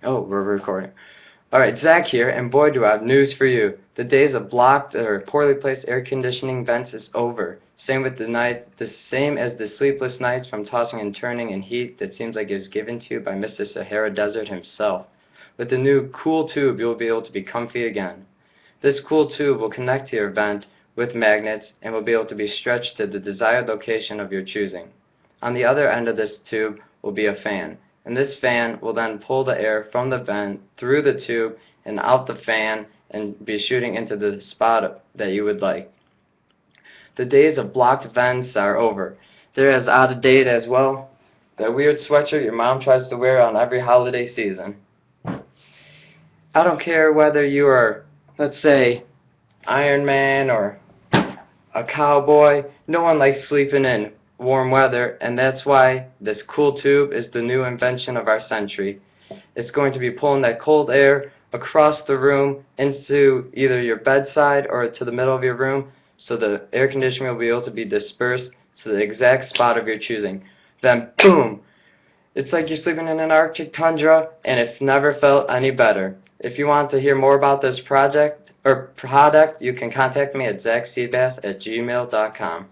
Oh, we're recording. Alright, Zach here, and boy do I have news for you. The days of blocked or poorly placed air conditioning vents is over. Same as the sleepless nights from tossing and turning in heat that seems like it was given to you by Mr. Sahara Desert himself. With the new Cool Tube, you'll be able to be comfy again. This Cool Tube will connect to your vent with magnets and will be able to be stretched to the desired location of your choosing. On the other end of this tube will be a fan, and this fan will then pull the air from the vent through the tube and out the fan and be shooting into the spot that you would like. The days of blocked vents are over. They're as out of date as, well, that weird sweatshirt your mom tries to wear on every holiday season. I don't care whether you are, let's say, Iron Man or a cowboy. No one likes sleeping in warm weather, and that's why this Cool Tube is the new invention of our century. It's going to be pulling that cold air across the room into either your bedside or to the middle of your room, so the air conditioning will be able to be dispersed to the exact spot of your choosing. Then boom! It's like you're sleeping in an Arctic tundra, and it's never felt any better. If you want to hear more about this product, you can contact me at zachseabass@gmail.com.